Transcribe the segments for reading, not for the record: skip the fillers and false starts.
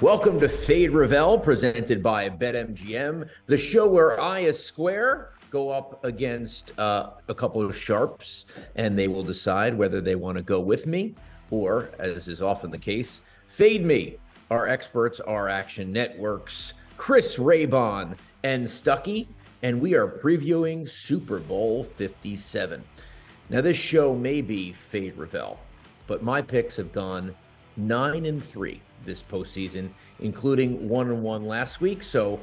Welcome to Fade Rovell, presented by BetMGM, the show where I, a square, go up against a couple of sharps, and they will decide whether they want to go with me or, as is often the case, fade me. Our experts are Action Network's Chris Raybon and Stuckey, and we are previewing Super Bowl 57. Now, this show may be Fade Rovell, but my picks have gone 9-3 this postseason, including 1-1 last week. So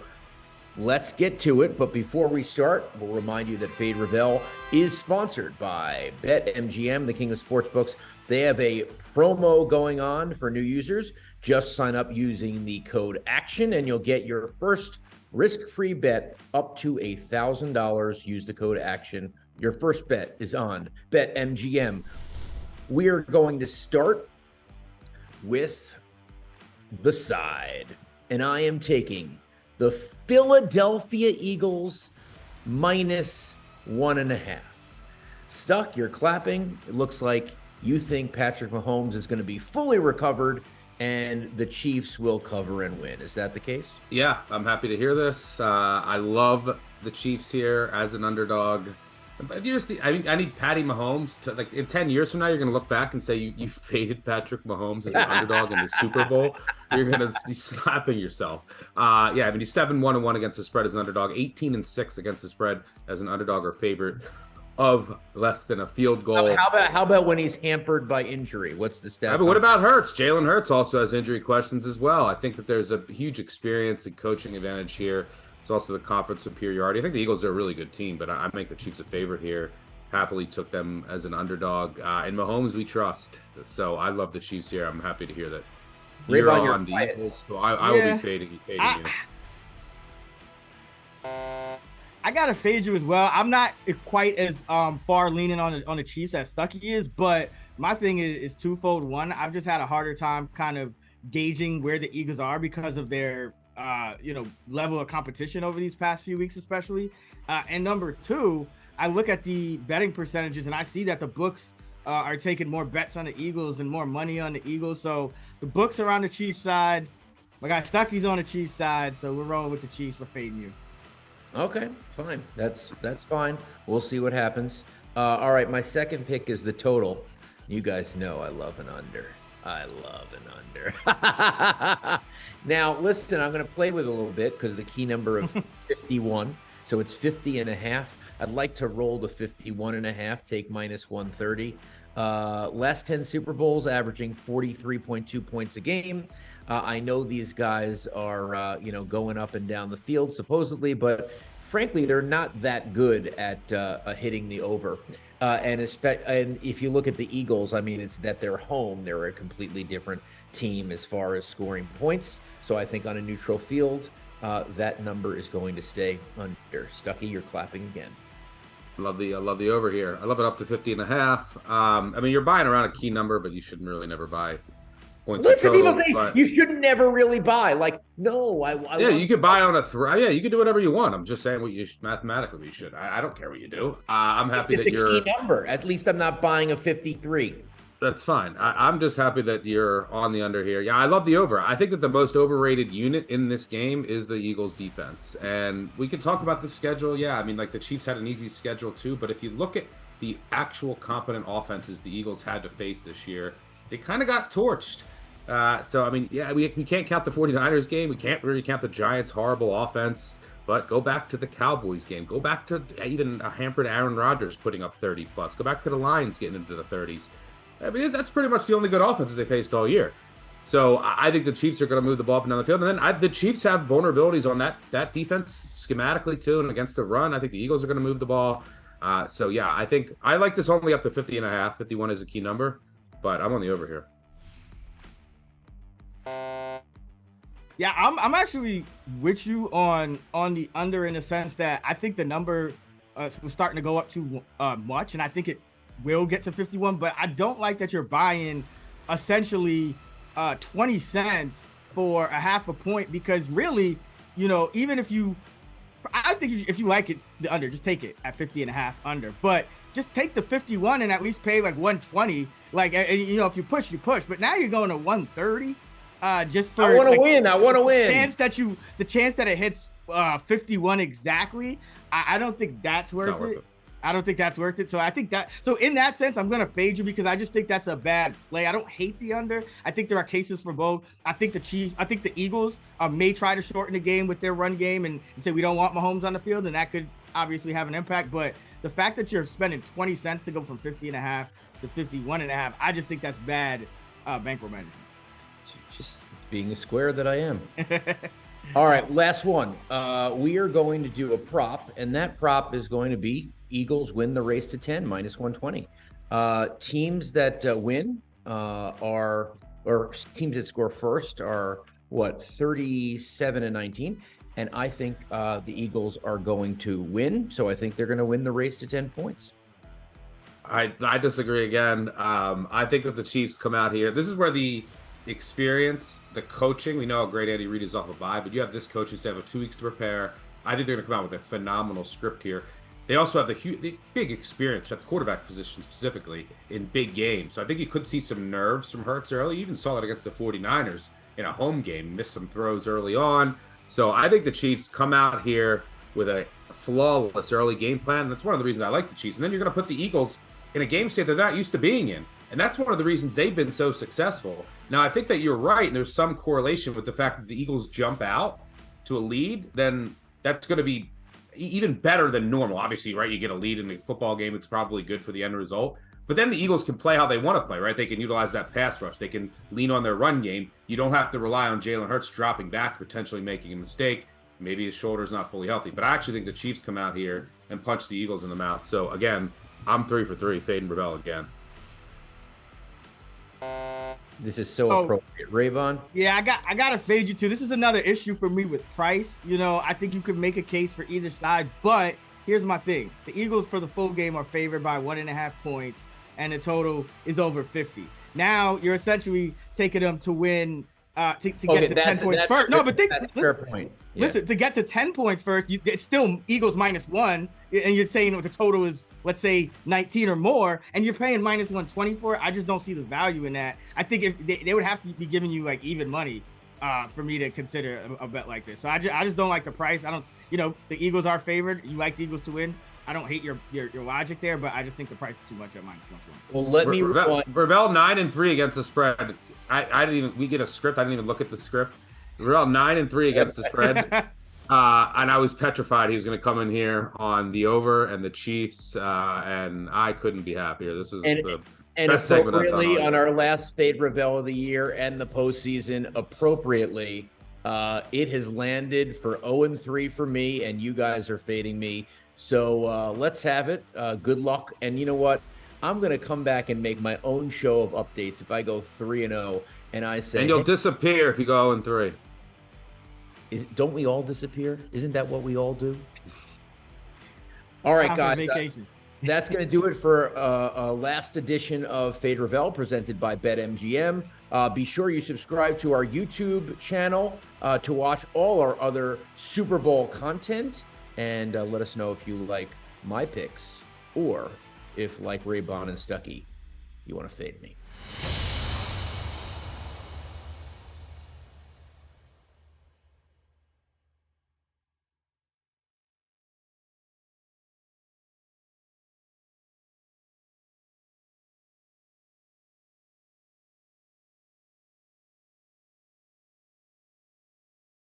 let's get to it. But before we start, we'll remind you that Fade Rovell is sponsored by BetMGM, the king of sportsbooks. They have a promo going on for new users. Just sign up using the code ACTION and you'll get your first risk-free bet up to $1,000. Use the code ACTION. Your first bet is on BetMGM. We are going to start with the side, and I am taking the Philadelphia Eagles -1.5. Stuck, you're clapping. It looks like you think Patrick Mahomes is going to be fully recovered and the Chiefs will cover and win. Is that the case? Yeah, I'm happy to hear this. I love the Chiefs here as an underdog. But I need Patty Mahomes to, like, in 10 years from now, you're going to look back and say you faded Patrick Mahomes as an underdog in the Super Bowl. You're going to be slapping yourself. He's 7-1-1 against the spread as an underdog, 18-6 against the spread as an underdog or favorite of less than a field goal. How about when he's hampered by injury? What's the stats? What about Hurts? Jalen Hurts also has injury questions as well. I think that there's a huge experience and coaching advantage here. It's also the conference superiority. I think the Eagles are a really good team, but I make the Chiefs a favorite here. Happily took them as an underdog. In Mahomes, we trust. So I love the Chiefs here. I'm happy to hear that you're on the Eagles. So I will be fading you. I gotta fade you as well. I'm not quite as far leaning on the Chiefs as Stuckey is, but my thing is twofold. One, I've just had a harder time kind of gauging where the Eagles are because of their level of competition over these past few weeks, especially. And number two, I look at the betting percentages and I see that the books are taking more bets on the Eagles and more money on the Eagles. So the books are on the Chiefs side. My guy Stuckey's on the Chiefs side. So we're rolling with the Chiefs for fading you. Okay, fine. That's fine. We'll see what happens. All right, my second pick is the total. You guys know I love an under. Now, listen, I'm going to play with it a little bit because the key number of 51. So it's 50.5. I'd like to roll the 51.5, take -130. Last 10 Super Bowls, averaging 43.2 points a game. I know these guys are, going up and down the field supposedly, but frankly, they're not that good at hitting the over. And if you look at the Eagles, I mean, it's that they're home. They're a completely different team as far as scoring points. So I think on a neutral field, that number is going to stay under. Stuckey, you're clapping again. I love the over here. I love it up to 50.5. You're buying around a key number, but you shouldn't really never buy points. Listen, people say you shouldn't never really buy. Like, no, you could buy on you can do whatever you want. I'm just saying what you should, mathematically you should. I don't care what you do. I'm happy that you're a key number. At least I'm not buying a 53. That's fine. I'm just happy that you're on the under here. Yeah, I love the over. I think that the most overrated unit in this game is the Eagles defense. And we can talk about the schedule. Yeah, the Chiefs had an easy schedule too. But if you look at the actual competent offenses the Eagles had to face this year, they kind of got torched. We can't count the 49ers game. We can't really count the Giants' horrible offense. But go back to the Cowboys game. Go back to even a hampered Aaron Rodgers putting up 30+. Go back to the Lions getting into the 30s. That's pretty much the only good offenses they faced all year. So I think the Chiefs are going to move the ball up and down the field. And then the Chiefs have vulnerabilities on that defense schematically too. And against the run, I think the Eagles are going to move the ball. I think I like this only up to 50.5. 51 is a key number, but I'm on the over here. Yeah, I'm actually with you on the under in the sense that I think the number was starting to go up too much, and I think it will get to 51, but I don't like that you're buying essentially 20 cents for a half a point, because really, even if I think if you like it, the under, just take it at 50.5 under, but just take the 51 and at least pay like 120. Like, if you push, you push, but now you're going to 130. just for I want to like, win. I want to the win. chance that it hits 51 exactly. I don't think that's worth it. I don't think that's worth it. So I think in that sense, I'm gonna fade you because I just think that's a bad play. I don't hate the under. I think there are cases for both. I think the Eagles may try to shorten the game with their run game and say we don't want Mahomes on the field, and that could obviously have an impact. But the fact that you're spending 20 cents to go from 50.5 to 51.5, I just think that's bad bankroll management. Just being a square that I am. All right, last one. We are going to do a prop, and that prop is going to be Eagles win the race to 10, -120. Teams that win or teams that score first are 37-19. And I think the Eagles are going to win. So I think they're going to win the race to 10 points. I disagree again. I think that the Chiefs come out here. This is where the experience, the coaching, we know how great Andy Reid is off a bye, but you have this coaching staff of 2 weeks to prepare. I think they're going to come out with a phenomenal script here. They also have the big experience at the quarterback position specifically in big games. So I think you could see some nerves from Hurts early. You even saw that against the 49ers in a home game, missed some throws early on. So I think the Chiefs come out here with a flawless early game plan. That's one of the reasons I like the Chiefs. And then you're going to put the Eagles in a game state they're not used to being in. And that's one of the reasons they've been so successful. Now, I think that you're right, and there's some correlation with the fact that the Eagles jump out to a lead, then that's going to be even better than normal. Obviously, right, you get a lead in a football game, it's probably good for the end result. But then the Eagles can play how they want to play, right? They can utilize that pass rush. They can lean on their run game. You don't have to rely on Jalen Hurts dropping back, potentially making a mistake. Maybe his shoulder's not fully healthy. But I actually think the Chiefs come out here and punch the Eagles in the mouth. So, again, I'm 3 for 3, fading Rovell again. This is so appropriate. Rayvon? Yeah, I gotta fade you too. This is another issue for me with price. You know, I think you could make a case for either side, but here's my thing. The Eagles for the full game are favored by 1.5 points, and the total is over 50. Now you're essentially taking them to win to get to 10 points first. No, but think that's a fair point. Yeah. Listen, to get to 10 points first, it's still Eagles -1, and you're saying the total is, let's say, 19 or more, and you're paying -120 for it. I just don't see the value in that. I think if they would have to be giving you like even money for me to consider a bet like this. So I just don't like the price. I don't, the Eagles are favored. You like the Eagles to win. I don't hate your logic there, but I just think the price is too much at -120. Well, let me Rovell 9-3 against the spread. I didn't even, we get a script. I didn't even look at the script. Rovell 9-3 against the spread. And I was petrified he was going to come in here on the over and the Chiefs, and I couldn't be happier. This is the best segment I've done on our last Fade Rovell of the year and the postseason, appropriately, it has landed for 0-3 for me, and you guys are fading me. So let's have it. Good luck. And you know what? I'm going to come back and make my own show of updates if I go 3-0 and I say... And you'll disappear if you go 0-3. Don't we all disappear? Isn't that what we all do? All right, guys. That's going to do it for a last edition of Fade Rovell presented by BetMGM. Be sure you subscribe to our YouTube channel to watch all our other Super Bowl content. And let us know if you like my picks or if, like Raybon and Stuckey, you want to fade me.